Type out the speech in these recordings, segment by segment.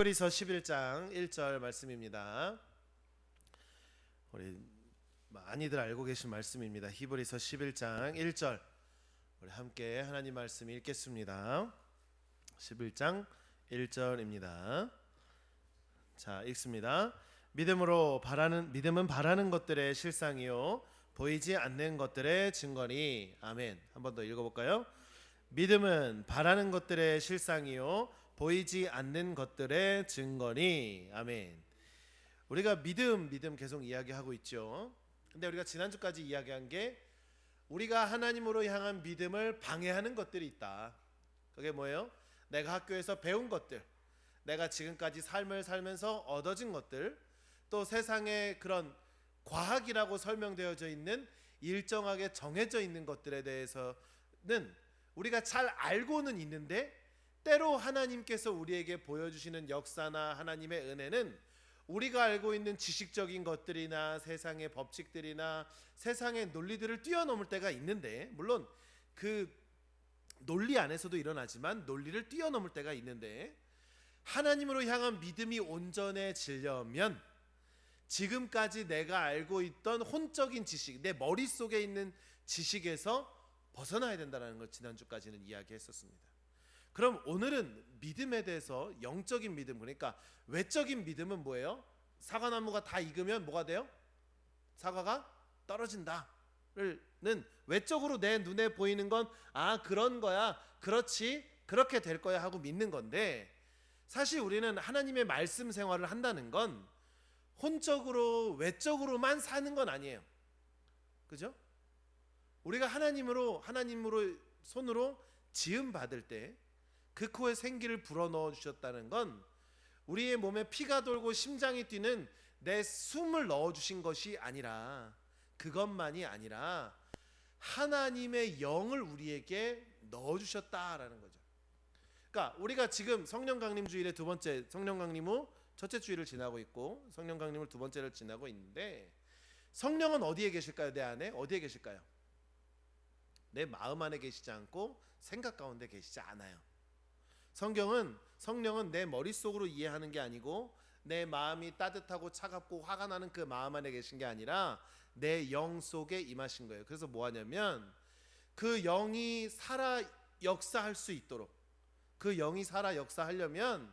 히브리서 11장 1절 말씀입니다. 우리 많이들 알고 계신 말씀입니다. 히브리서 11장 1절 우리 함께 하나님 말씀 읽겠습니다. 11장 1절입니다. 자, 읽습니다. 믿음은 바라는 것들의 실상이요 보이지 않는 것들의 증거니. 아멘. 한 번 더 읽어볼까요? 믿음은 바라는 것들의 실상이요 보이지 않는 것들의 증거니. 아멘. 우리가 믿음 계속 이야기하고 있죠. 근데 우리가 지난주까지 이야기한 게 우리가 하나님으로 향한 믿음을 방해하는 것들이 있다. 그게 뭐예요? 내가 학교에서 배운 것들, 내가 지금까지 삶을 살면서 얻어진 것들, 또 세상에 그런 과학이라고 설명되어져 있는 일정하게 정해져 있는 것들에 대해서는 우리가 잘 알고는 있는데, 때로 하나님께서 우리에게 보여주시는 역사나 하나님의 은혜는 우리가 알고 있는 지식적인 것들이나 세상의 법칙들이나 세상의 논리들을 뛰어넘을 때가 있는데, 물론 그 논리 안에서도 일어나지만 논리를 뛰어넘을 때가 있는데, 하나님으로 향한 믿음이 온전해지려면 지금까지 내가 알고 있던 혼적인 지식, 내 머릿속에 있는 지식에서 벗어나야 된다는 걸 지난주까지는 이야기했었습니다. 그럼 오늘은 믿음에 대해서 영적인 믿음, 그러니까 외적인 믿음은 뭐예요? 사과나무가 다 익으면 뭐가 돼요? 사과가 떨어진다는 외적으로 내 눈에 보이는 건 그런 거야, 그렇지, 그렇게 될 거야 하고 믿는 건데, 사실 우리는 하나님의 말씀 생활을 한다는 건 혼적으로 외적으로만 사는 건 아니에요. 그죠? 우리가 하나님으로 손으로 지음 받을 때 그 코에 생기를 불어넣어 주셨다는 건 우리의 몸에 피가 돌고 심장이 뛰는 내 숨을 넣어 주신 것이 아니라, 그것만이 아니라 하나님의 영을 우리에게 넣어 주셨다라는 거죠. 그러니까 우리가 지금 성령 강림 주일의 두 번째, 성령 강림 후 첫째 주일을 지나고 있고 성령 강림을 두 번째를 지나고 있는데, 성령은 어디에 계실까요? 내 안에 어디에 계실까요? 내 마음 안에 계시지 않고 생각 가운데 계시지 않아요. 성령은 내 머릿속으로 이해하는 게 아니고 내 마음이 따뜻하고 차갑고 화가 나는 그 마음 안에 계신 게 아니라 내 영 속에 임하신 거예요. 그래서 뭐 하냐면 그 영이 살아 역사할 수 있도록, 그 영이 살아 역사하려면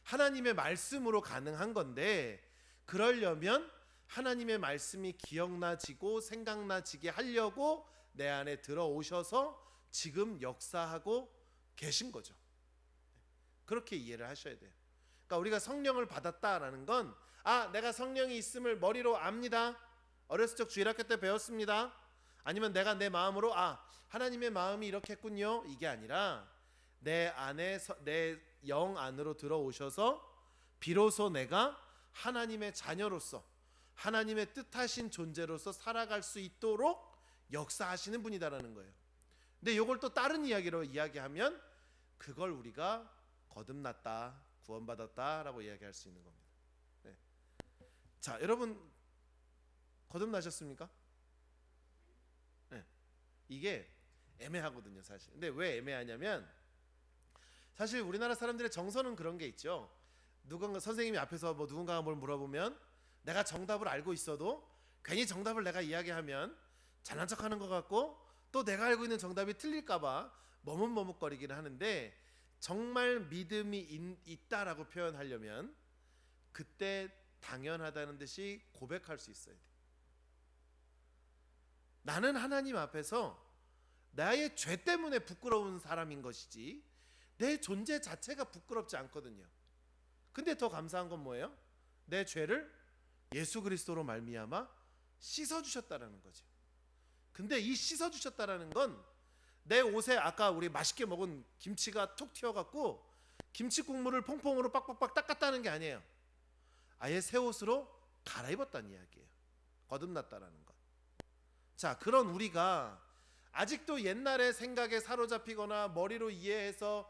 하나님의 말씀으로 가능한 건데, 그러려면 하나님의 말씀이 기억나지고 생각나지게 하려고 내 안에 들어오셔서 지금 역사하고 계신 거죠. 그렇게 이해를 하셔야 돼요. 그러니까 우리가 성령을 받았다라는 건 내가 성령이 있음을 머리로 압니다. 어렸을 적 주일학교 때 배웠습니다. 아니면 내가 내 마음으로 하나님의 마음이 이렇게 했군요, 이게 아니라 내 안에서 내 영 안으로 들어오셔서 비로소 내가 하나님의 자녀로서 하나님의 뜻하신 존재로서 살아갈 수 있도록 역사하시는 분이다라는 거예요. 근데 이걸 또 다른 이야기로 이야기하면 그걸 우리가 거듭났다, 구원받았다라고 이야기할 수 있는 겁니다. 네. 자, 여러분 거듭나셨습니까? 네. 이게 애매하거든요, 사실. 근데 왜 애매하냐면, 사실 우리나라 사람들의 정서는 그런 게 있죠. 누군가 선생님이 앞에서 누군가가 뭘 물어보면 내가 정답을 알고 있어도 괜히 정답을 내가 이야기하면 잘난 척하는 것 같고, 또 내가 알고 있는 정답이 틀릴까봐 머뭇머뭇거리기는 하는데, 정말 믿음이 있다라고 표현하려면 그때 당연하다는 듯이 고백할 수 있어야 돼. 나는 하나님 앞에서 나의 죄 때문에 부끄러운 사람인 것이지 내 존재 자체가 부끄럽지 않거든요. 근데 더 감사한 건 뭐예요? 내 죄를 예수 그리스도로 말미암아 씻어주셨다라는 거죠. 근데 이 씻어주셨다라는 건 내 옷에 아까 우리 맛있게 먹은 김치가 툭 튀어갖고 김치 국물을 퐁퐁으로 빡빡빡 닦았다는 게 아니에요. 아예 새 옷으로 갈아입었다는 이야기예요. 거듭났다라는 것. 자, 그런 우리가 아직도 옛날의 생각에 사로잡히거나 머리로 이해해서,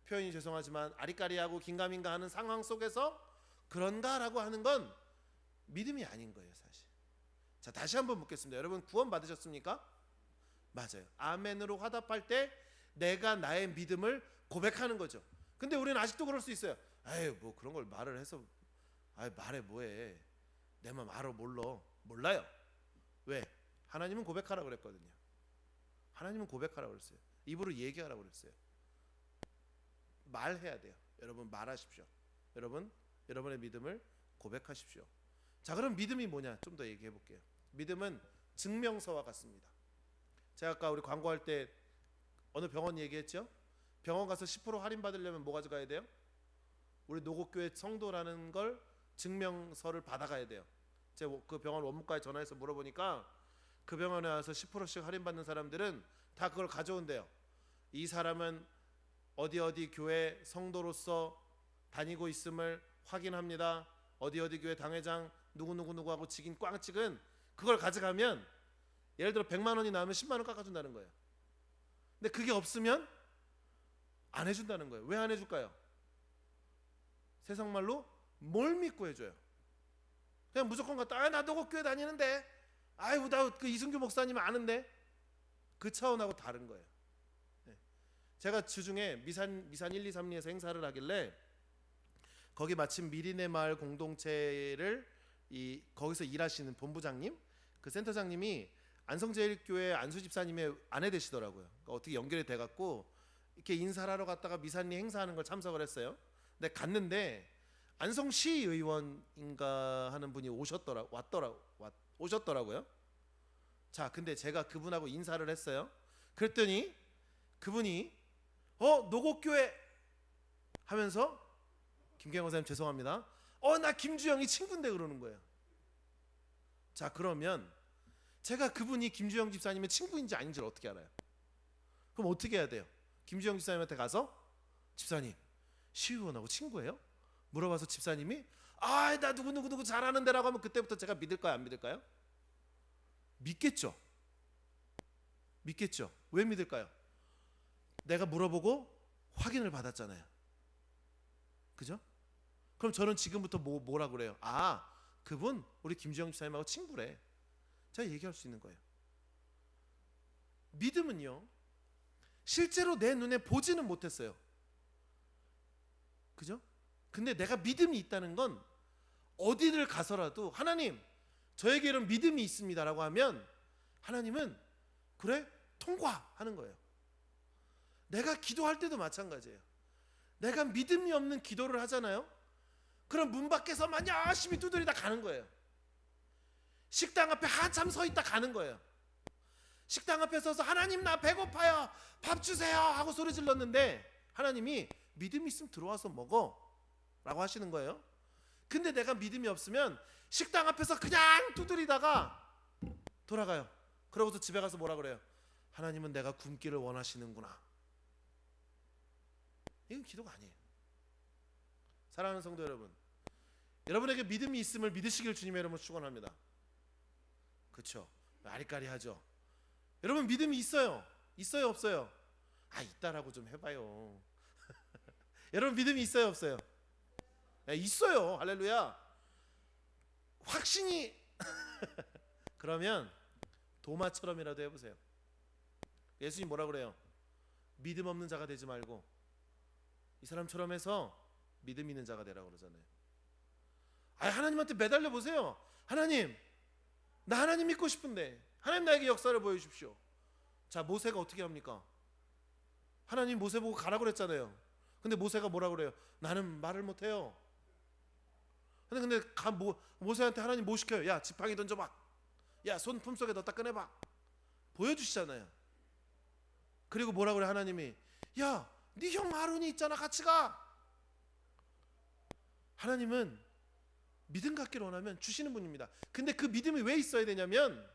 표현이 죄송하지만 아리까리하고 긴가민가 하는 상황 속에서 그런가라고 하는 건 믿음이 아닌 거예요, 사실. 자, 다시 한번 묻겠습니다. 여러분 구원 받으셨습니까? 맞아요. 아멘으로 화답할 때 내가 나의 믿음을 고백하는 거죠. 근데 우리는 아직도 그럴 수 있어요. 아유 뭐 그런 걸 말을 해서 아유 말해 뭐해. 내 맘 알아 몰라요. 왜? 하나님은 고백하라 그랬거든요. 하나님은 고백하라 그랬어요. 입으로 얘기하라 그랬어요. 말해야 돼요. 여러분 말하십시오. 여러분 여러분의 믿음을 고백하십시오. 자 그럼 믿음이 뭐냐 좀 더 얘기해 볼게요. 믿음은 증명서와 같습니다. 제가 아까 우리 광고할 때 어느 병원 얘기했죠? 병원 가서 10% 할인 받으려면 뭐 가져가야 돼요? 우리 노곡교회 성도라는 걸 증명서를 받아가야 돼요. 제가 그 병원 원무과에 전화해서 물어보니까 그 병원에 와서 10%씩 할인 받는 사람들은 다 그걸 가져온대요. 이 사람은 어디 교회 성도로서 다니고 있음을 확인합니다. 어디 교회 당회장 누구하고 직인 꽝 찍은 그걸 가져가면 예를 들어 100만 원이 나오면 10만 원 깎아준다는 거예요. 근데 그게 없으면 안 해준다는 거예요. 왜 안 해줄까요? 세상 말로 뭘 믿고 해줘요? 그냥 무조건 갔다 나 노곡교회 다니는데 아이고 나 그 이승규 목사님 아는데 그 차원하고 다른 거예요. 제가 주중에 미산 1, 2, 3리에서 행사를 하길래 거기 마침 미리네 마을 공동체를 거기서 일하시는 본부장님 그 센터장님이 안성제일교회 안수 집사님의 아내 되시더라고요. 그러니까 어떻게 연결이 돼갖고 이렇게 인사를 하러 갔다가 미산리 행사하는 걸 참석을 했어요. 근데 갔는데 안성시 의원인가 하는 분이 오셨더라고요. 자, 근데 제가 그분하고 인사를 했어요. 그랬더니 그분이 노곡교회 하면서 김경호 선생님 죄송합니다. 나 김주영이 친구인데 그러는 거예요. 자, 그러면 제가 그분이 김주영 집사님의 친구인지 아닌지를 어떻게 알아요? 그럼 어떻게 해야 돼요? 김주영 집사님한테 가서 집사님 시의원하고 친구예요? 물어봐서 집사님이 나 누구 잘하는데 라고 하면 그때부터 제가 믿을까요 안 믿을까요? 믿겠죠. 왜 믿을까요? 내가 물어보고 확인을 받았잖아요. 그죠? 그럼 저는 지금부터 뭐라 그래요? 그분 우리 김주영 집사님하고 친구래. 제가 얘기할 수 있는 거예요. 믿음은요 실제로 내 눈에 보지는 못했어요. 그죠? 근데 내가 믿음이 있다는 건 어디를 가서라도 하나님 저에게 이런 믿음이 있습니다 라고 하면 하나님은 그래 통과하는 거예요. 내가 기도할 때도 마찬가지예요. 내가 믿음이 없는 기도를 하잖아요. 그럼 문 밖에서만 열심히 두드리다 가는 거예요. 식당 앞에 한참 서 있다 가는 거예요. 식당 앞에 서서 하나님 나 배고파요 밥 주세요 하고 소리 질렀는데 하나님이 믿음이 있으면 들어와서 먹어 라고 하시는 거예요. 근데 내가 믿음이 없으면 식당 앞에서 그냥 두드리다가 돌아가요. 그러고서 집에 가서 뭐라 그래요? 하나님은 내가 굶기를 원하시는구나. 이건 기도가 아니에요. 사랑하는 성도 여러분, 여러분에게 믿음이 있음을 믿으시길 주님의 이름으로 축원합니다. 그렇죠? 아리까리하죠. 여러분 믿음이 있어요? 없어요? 있다라고 좀 해봐요. 여러분 믿음이 있어요 없어요? 있어요. 할렐루야. 확신이 그러면 도마처럼이라도 해보세요. 예수님 뭐라 그래요? 믿음 없는 자가 되지 말고 이 사람처럼 해서 믿음 있는 자가 되라고 그러잖아요. 하나님한테 매달려 보세요. 하나님 나 하나님 믿고 싶은데 하나님 나에게 역사를 보여주십시오. 자, 모세가 어떻게 합니까? 하나님 모세 보고 가라고 그랬잖아요. 근데 모세가 뭐라 그래요? 나는 말을 못해요. 근데 모세한테 하나님 뭐 시켜요? 야 지팡이 던져봐. 야 손 품속에 넣었다 꺼내봐. 보여주시잖아요. 그리고 뭐라 그래 하나님이? 야 네 형 아론이 있잖아 같이 가. 하나님은 믿음 갖기를 원하면 주시는 분입니다. 근데 그 믿음이 왜 있어야 되냐면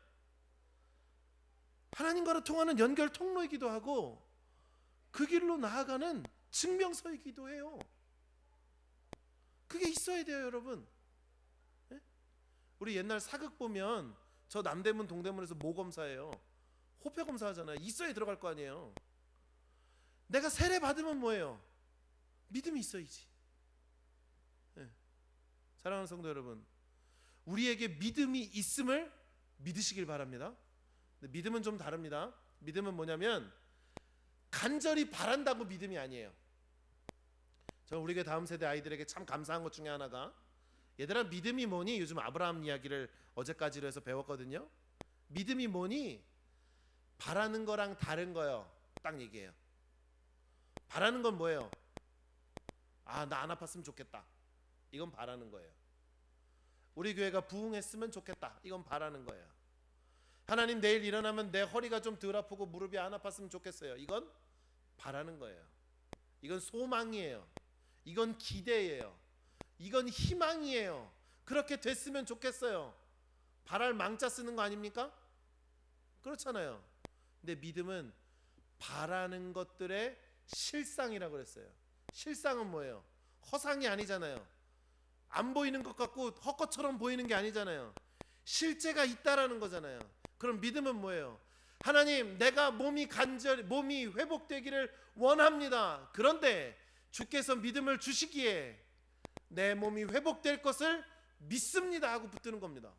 하나님과로 통하는 연결 통로이기도 하고 그 길로 나아가는 증명서이기도 해요. 그게 있어야 돼요 여러분. 우리 옛날 사극 보면 저 남대문 동대문에서 모검사예요. 호패검사 하잖아요. 있어야 들어갈 거 아니에요. 내가 세례 받으면 뭐예요? 믿음이 있어야지. 사랑하는 성도 여러분, 우리에게 믿음이 있음을 믿으시길 바랍니다. 근데 믿음은 좀 다릅니다. 믿음은 뭐냐면 간절히 바란다고 믿음이 아니에요. 저는 우리 교회 다음 세대 아이들에게 참 감사한 것 중에 하나가, 얘들아 믿음이 뭐니? 요즘 아브라함 이야기를 어제까지로 해서 배웠거든요. 믿음이 뭐니? 바라는 거랑 다른 거요. 딱 얘기해요. 바라는 건 뭐예요? 아, 나 안 아팠으면 좋겠다. 이건 바라는 거예요. 우리 교회가 부흥했으면 좋겠다. 이건 바라는 거예요. 하나님 내일 일어나면 내 허리가 좀 덜 아프고 무릎이 안 아팠으면 좋겠어요. 이건 바라는 거예요. 이건 소망이에요. 이건 기대예요. 이건 희망이에요. 그렇게 됐으면 좋겠어요. 바랄 망자 쓰는 거 아닙니까? 그렇잖아요. 근데 믿음은 바라는 것들의 실상이라고 그랬어요. 실상은 뭐예요? 허상이 아니잖아요. 안 보이는 것 같고 헛것처럼 보이는 게 아니잖아요. 실제가 있다라는 거잖아요. 그럼 믿음은 뭐예요? 하나님, 내가 몸이 회복되기를 원합니다. 그런데 주께서 믿음을 주시기에 내 몸이 회복될 것을 믿습니다 하고 붙드는 겁니다.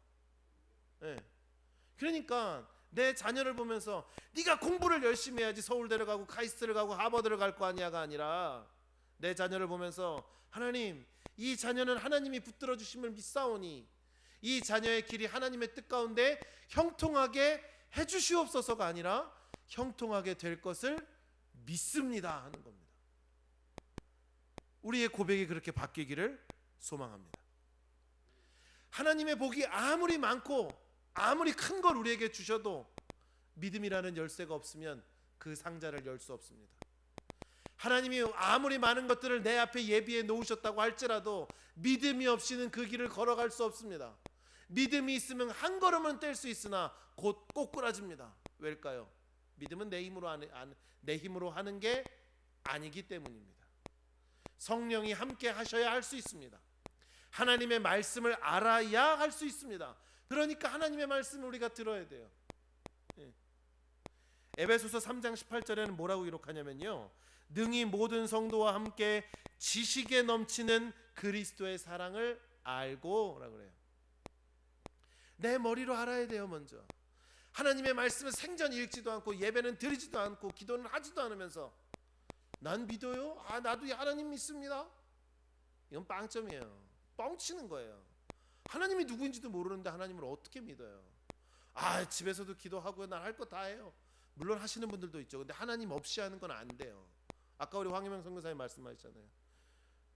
네. 그러니까 내 자녀를 보면서 네가 공부를 열심히 해야지 서울대를 가고 카이스트를 가고 하버드를 갈 거 아니야가 아니라, 내 자녀를 보면서 하나님, 이 자녀는 하나님이 붙들어 주심을 믿사오니 이 자녀의 길이 하나님의 뜻 가운데 형통하게 해주시옵소서가 아니라 형통하게 될 것을 믿습니다 하는 겁니다. 우리의 고백이 그렇게 바뀌기를 소망합니다. 하나님의 복이 아무리 많고 아무리 큰 걸 우리에게 주셔도 믿음이라는 열쇠가 없으면 그 상자를 열 수 없습니다. 하나님이 아무리 많은 것들을 내 앞에 예비해 놓으셨다고 할지라도 믿음이 없이는 그 길을 걸어갈 수 없습니다. 믿음이 있으면 한 걸음은 뗄 수 있으나 곧 꼬꾸라집니다. 왜일까요? 믿음은 내 힘으로 하는 게 아니기 때문입니다. 성령이 함께 하셔야 할 수 있습니다. 하나님의 말씀을 알아야 할 수 있습니다. 그러니까 하나님의 말씀을 우리가 들어야 돼요. 에베소서 3장 18절에는 뭐라고 기록하냐면요, 능히 모든 성도와 함께 지식에 넘치는 그리스도의 사랑을 알고 라고 그래요. 내 머리로 알아야 돼요. 먼저 하나님의 말씀을 생전 읽지도 않고 예배는 드리지도 않고 기도는 하지도 않으면서 난 믿어요? 아, 나도 하나님 믿습니다. 이건 빵점이에요. 뻥치는 거예요. 하나님이 누구인지도 모르는데 하나님을 어떻게 믿어요? 아, 집에서도 기도하고요, 난 할 거 다 해요. 물론 하시는 분들도 있죠. 근데 하나님 없이 하는 건 안 돼요. 아까 우리 황혜명 선교사님 말씀하셨잖아요.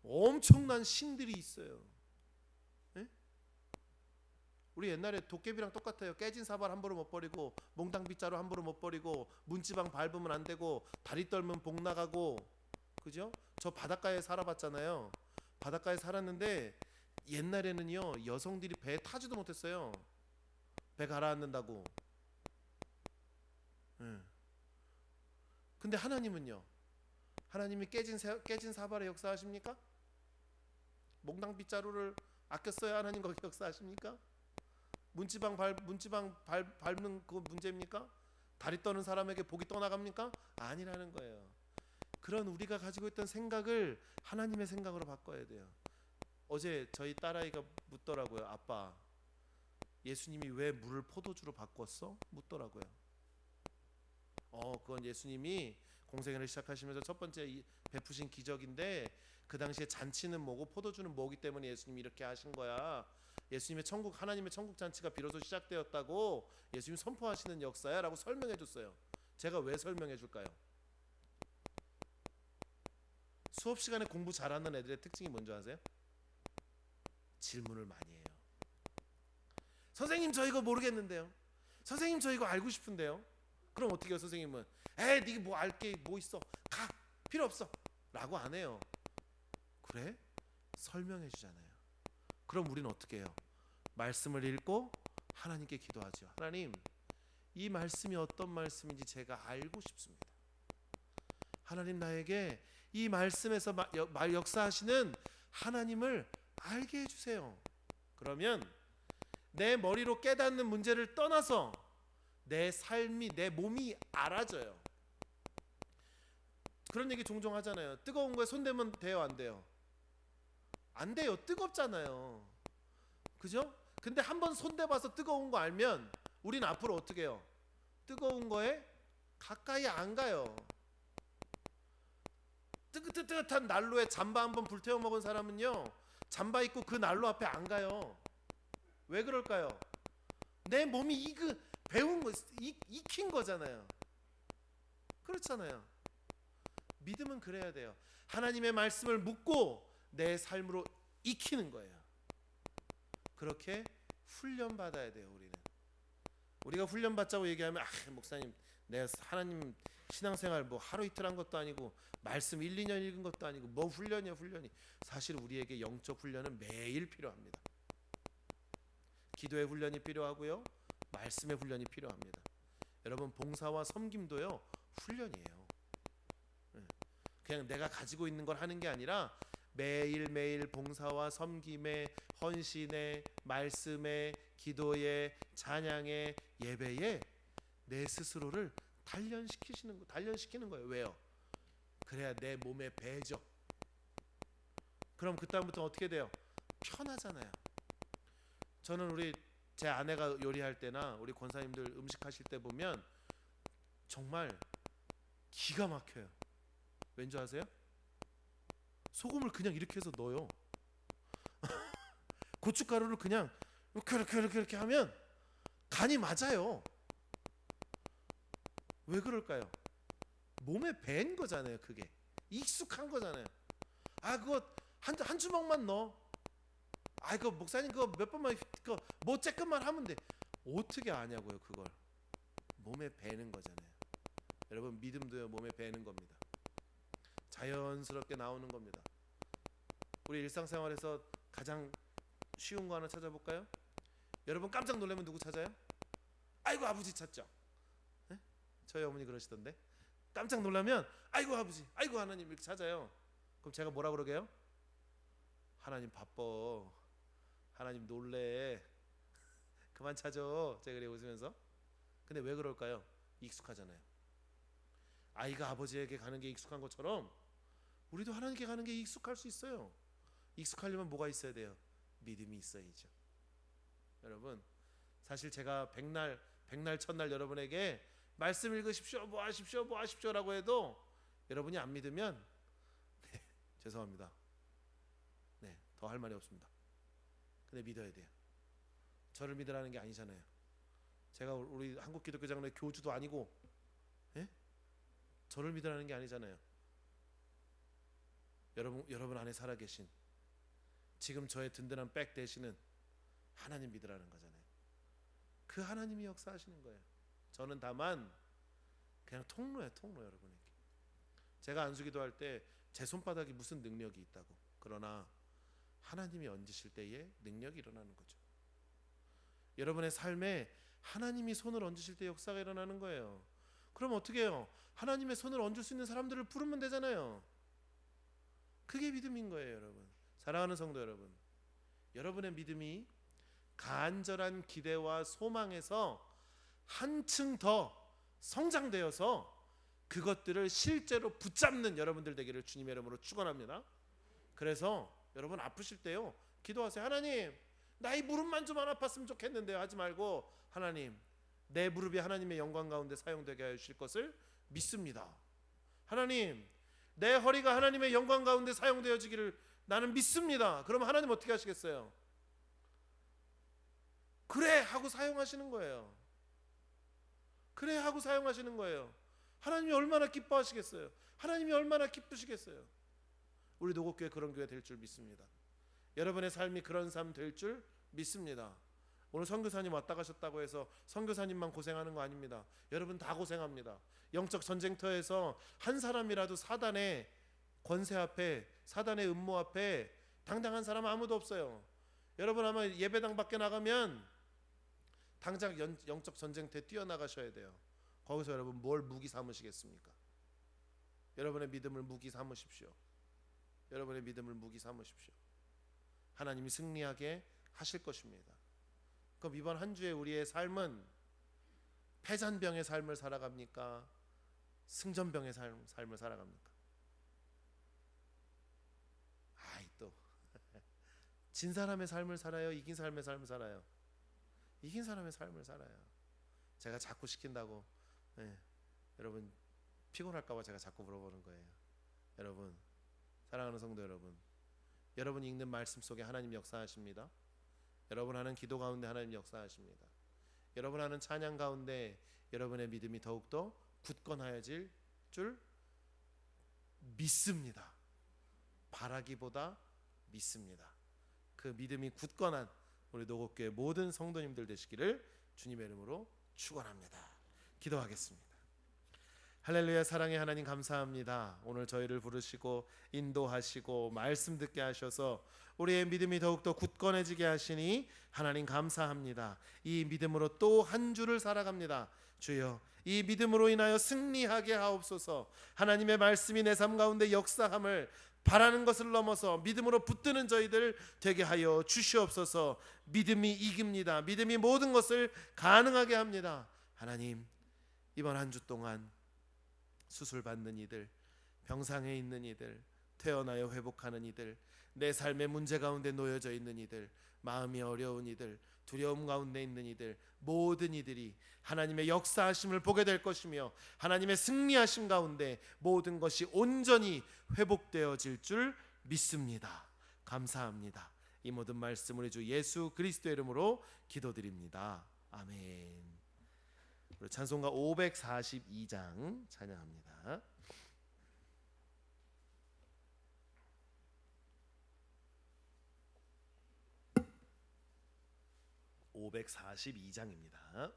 엄청난 신들이 있어요. 네? 우리 옛날에 도깨비랑 똑같아요. 깨진 사발 함부로 못 버리고 몽땅 빗자루 함부로 못 버리고 문지방 밟으면 안 되고 다리 떨면 복 나가고, 그죠? 저 바닷가에 살아봤잖아요. 바닷가에 살았는데 옛날에는요, 여성들이 배에 타지도 못했어요. 배 가라앉는다고. 근데 하나님은요, 하나님이 깨진 사발에 역사하십니까? 몽땅 빗자루를 아껴 써야 하나님 거기 역사하십니까? 문지방 밟는 그 문제입니까? 다리 떠는 사람에게 복이 떠나갑니까? 아니라는 거예요. 그런 우리가 가지고 있던 생각을 하나님의 생각으로 바꿔야 돼요. 어제 저희 딸아이가 묻더라고요. 아빠, 예수님이 왜 물을 포도주로 바꿨어? 묻더라고요. 그건 예수님이 공생애를 시작하시면서 첫 번째 베푸신 기적인데, 그 당시에 잔치는 뭐고 포도주는 뭐기 때문에 예수님이 이렇게 하신 거야. 예수님의 천국, 하나님의 천국 잔치가 비로소 시작되었다고 예수님이 선포하시는 역사야 라고 설명해 줬어요. 제가 왜 설명해 줄까요? 수업 시간에 공부 잘하는 애들의 특징이 뭔지 아세요? 질문을 많이 해요. 선생님, 저 이거 모르겠는데요. 선생님, 저 이거 알고 싶은데요. 그럼 어떻게 해요? 선생님은 네가 뭐 알게 뭐 있어, 가, 필요 없어 라고 안 해요. 그래? 설명해 주잖아요. 그럼 우리는 어떻게 해요? 말씀을 읽고 하나님께 기도하죠. 하나님, 이 말씀이 어떤 말씀인지 제가 알고 싶습니다. 하나님, 나에게 이 말씀에서 역사하시는 하나님을 알게 해주세요. 그러면 내 머리로 깨닫는 문제를 떠나서 내 삶이, 내 몸이 알아져요. 그런 얘기 종종 하잖아요. 뜨거운 거에 손대면 돼요, 안 돼요? 안 돼요. 뜨겁잖아요. 그죠? 근데 한번 손대봐서 뜨거운 거 알면 우리는 앞으로 어떻게 해요? 뜨거운 거에 가까이 안 가요. 뜨뜻뜨뜻한 난로에 잠바 한번 불태워 먹은 사람은요, 잠바 입고 그 난로 앞에 안 가요. 왜 그럴까요? 내 몸이 배운 거, 익힌 거잖아요. 그렇잖아요. 믿음은 그래야 돼요. 하나님의 말씀을 묻고 내 삶으로 익히는 거예요. 그렇게 훈련 받아야 돼요. 우리가 훈련 받자고 얘기하면 목사님 내가 하나님 신앙생활 뭐 하루 이틀 한 것도 아니고 말씀 1, 2년 읽은 것도 아니고 뭐 훈련이야 훈련이. 사실 우리에게 영적 훈련은 매일 필요합니다. 기도의 훈련이 필요하고요, 말씀의 훈련이 필요합니다. 여러분, 봉사와 섬김도요 훈련이에요. 그냥 내가 가지고 있는 걸 하는 게 아니라 매일매일 봉사와 섬김에, 헌신에, 말씀에, 기도에, 찬양에, 예배에 내 스스로를 단련시키는 거예요. 왜요? 그래야 내 몸에 배죠. 그럼 그다음부터 어떻게 돼요? 편하잖아요. 저는 제 아내가 요리할 때나 우리 권사님들 음식하실 때 보면 정말 기가 막혀요. 왠지 아세요? 소금을 그냥 이렇게 해서 넣어요. 고춧가루를 그냥 이렇게 하면 간이 맞아요. 왜 그럴까요? 몸에 밴 거잖아요. 그게 익숙한 거잖아요. 그거 한 주먹만 넣어. 그거 목사님 그거 몇 번만 그거 뭐 쬐끔만 하면 돼. 어떻게 아냐고요? 그걸 몸에 배는 거잖아요. 여러분, 믿음도요 몸에 배는 겁니다. 자연스럽게 나오는 겁니다. 우리 일상생활에서 가장 쉬운 거 하나 찾아볼까요? 여러분 깜짝 놀라면 누구 찾아요? 아이고 아버지 찾죠. 네? 저희 어머니 그러시던데, 깜짝 놀라면 아이고 아버지, 아이고 하나님 이렇게 찾아요. 그럼 제가 뭐라 그러게요? 하나님 바빠, 하나님 놀래, 그만 찾아. 제가 그래 웃으면서. 근데 왜 그럴까요? 익숙하잖아요. 아이가 아버지에게 가는 게 익숙한 것처럼 우리도 하나님께 가는 게 익숙할 수 있어요. 익숙하려면 뭐가 있어야 돼요? 믿음이 있어야죠. 여러분, 사실 제가 백날 첫날 여러분에게 말씀 읽으십시오, 뭐 하십시오라고 해도 여러분이 안 믿으면 죄송합니다. 더 할 말이 없습니다. 근데 믿어야 돼요. 저를 믿으라는 게 아니잖아요. 제가 우리 한국기독교장로의 교주도 아니고, 저를 믿으라는 게 아니잖아요. 여러분 안에 살아계신, 지금 저의 든든한 백 되시는 하나님 믿으라는 거잖아요. 그 하나님이 역사하시는 거예요. 저는 다만 그냥 통로예요. 통로. 여러분에게 제가 안수기도 할 때 제 손바닥이 무슨 능력이 있다고. 그러나 하나님이 얹으실 때에 능력이 일어나는 거죠. 여러분의 삶에 하나님이 손을 얹으실 때 역사가 일어나는 거예요. 그럼 어떻게 해요? 하나님의 손을 얹을 수 있는 사람들을 부르면 되잖아요. 그게 믿음인 거예요. 여러분, 사랑하는 성도 여러분, 여러분의 믿음이 간절한 기대와 소망에서 한층 더 성장되어서 그것들을 실제로 붙잡는 여러분들 되기를 주님의 이름으로 축원합니다. 그래서 여러분 아프실 때요 기도하세요. 하나님, 나의 무릎만 좀 안 아팠으면 좋겠는데요 하지 말고, 하나님, 내 무릎이 하나님의 영광 가운데 사용되게 하여 주실 것을 믿습니다. 하나님, 내 허리가 하나님의 영광 가운데 사용되어지기를 나는 믿습니다. 그러면 하나님 어떻게 하시겠어요? 그래 하고 사용하시는 거예요. 그래 하고 사용하시는 거예요. 하나님이 얼마나 기뻐하시겠어요? 하나님이 얼마나 기쁘시겠어요? 우리 노곡교회 그런 교회 될 줄 믿습니다. 여러분의 삶이 그런 삶 될 줄 믿습니다. 오늘 선교사님 왔다 가셨다고 해서 선교사님만 고생하는 거 아닙니다. 여러분 다 고생합니다. 영적 전쟁터에서 한 사람이라도 사단의 권세 앞에, 사단의 음모 앞에 당당한 사람 아무도 없어요. 여러분 아마 예배당 밖에 나가면 당장 영적 전쟁터에 뛰어나가셔야 돼요. 거기서 여러분 뭘 무기 삼으시겠습니까? 여러분의 믿음을 무기 삼으십시오. 여러분의 믿음을 무기 삼으십시오. 하나님이 승리하게 하실 것입니다. 그럼 이번 한 주에 우리의 삶은 패잔병의 삶을 살아갑니까? 승전병의 삶을 살아갑니까? 또 진 사람의 삶을 살아요? 이긴 삶의 삶을 살아요? 이긴 사람의 삶을 살아요. 제가 자꾸 시킨다고 여러분 피곤할까 봐 제가 자꾸 물어보는 거예요. 여러분 사랑하는 성도 여러분, 여러분이 읽는 말씀 속에 하나님 역사하십니다. 여러분 하는 기도 가운데 하나님 역사하십니다. 여러분 하는 찬양 가운데 여러분의 믿음이 더욱더 굳건하여질 줄 믿습니다. 바라기보다 믿습니다. 그 믿음이 굳건한 우리 노곡교회 모든 성도님들 되시기를 주님의 이름으로 축원합니다. 기도하겠습니다. 할렐루야. 사랑의 하나님 감사합니다. 오늘 저희를 부르시고 인도하시고 말씀 듣게 하셔서 우리의 믿음이 더욱더 굳건해지게 하시니 하나님 감사합니다. 이 믿음으로 또 한 주를 살아갑니다. 주여, 이 믿음으로 인하여 승리하게 하옵소서. 하나님의 말씀이 내 삶 가운데 역사함을 바라는 것을 넘어서 믿음으로 붙드는 저희들 되게 하여 주시옵소서. 믿음이 이깁니다. 믿음이 모든 것을 가능하게 합니다. 하나님, 이번 한 주 동안 수술 받는 이들, 병상에 있는 이들, 태어나여 회복하는 이들, 내 삶의 문제 가운데 놓여져 있는 이들, 마음이 어려운 이들, 두려움 가운데 있는 이들, 모든 이들이 하나님의 역사하심을 보게 될 것이며 하나님의 승리하심 가운데 모든 것이 온전히 회복되어질 줄 믿습니다. 감사합니다. 이 모든 말씀 우리 주 예수 그리스도의 이름으로 기도드립니다. 아멘. 우리 찬송가 542장 찬양합니다. 542장입니다.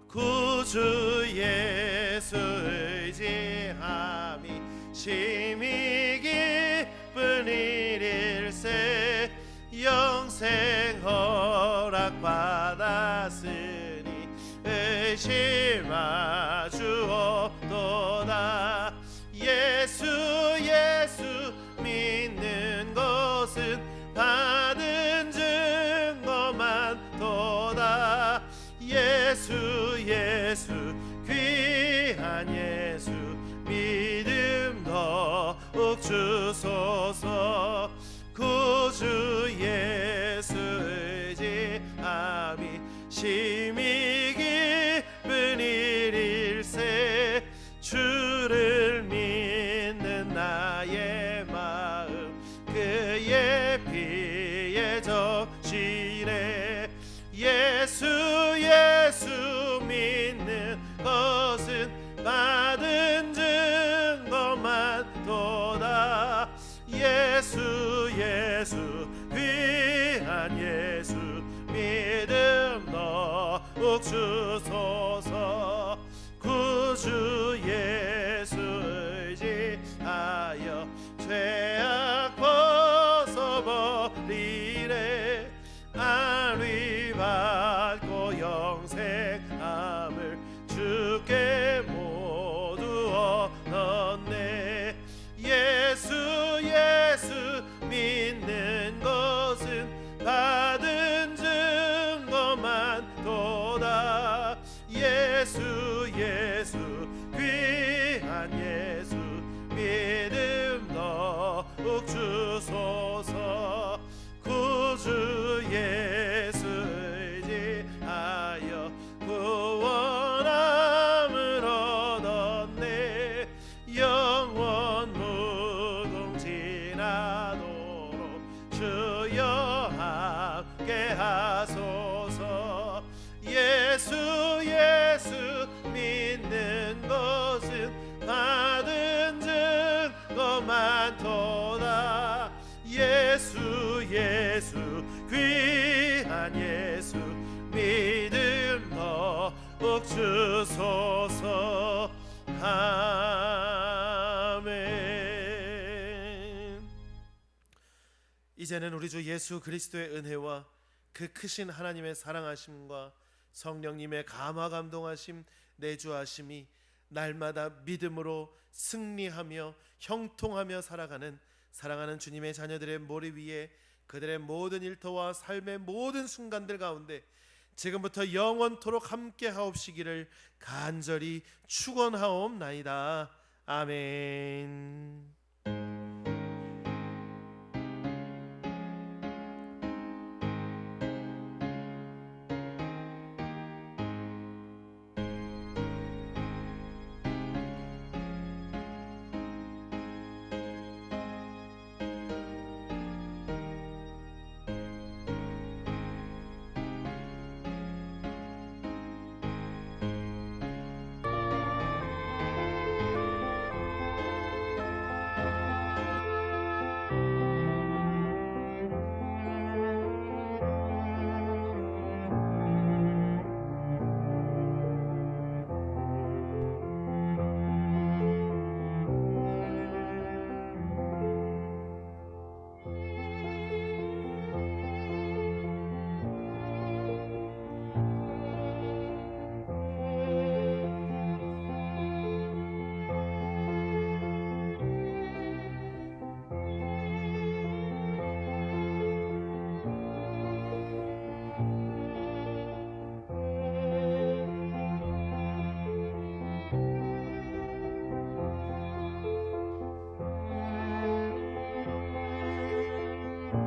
구주 예수 의지함이 심히 기쁜 일일세 영생 허락 받았으니 의심하 주옵도다. 예수 믿는 것은 받은 증거만 도다. 예수 귀한 예수 믿음 더욱 주소서. 구주 예수 의지함이 심히 기쁜 일일세 주를 믿는 나의 마음 그의 피에 적시네. 예수 믿는 것은 받은 증거만 도다. 예수 귀한 예수 믿음 더욱 주소서. 구주 예수 의지하여 죄악 벗어버리래. 안위 받고 영생함을 주께 모두 얻었네. 예수 믿는 것은 받은 증거만 도다. 예수 귀한 예수 믿음 더욱 주소서. 구주 예수 의지하여 구원함을 얻었네. 영원 무궁지나도록 주여 함께 하소서. 예수 믿는 것은 받은 증거만 도다. 예수 귀한 예수 믿음 더욱 주소서. 아멘. 이제는 우리 주 예수 그리스도의 은혜와 그 크신 하나님의 사랑하심과 성령님의 감화 감동하심 내주하심이 날마다 믿음으로 승리하며 형통하며 살아가는 사랑하는 주님의 자녀들의 머리 위에 그들의 모든 일터와 삶의 모든 순간들 가운데 지금부터 영원토록 함께 하옵시기를 간절히 축원하옵나이다. 아멘.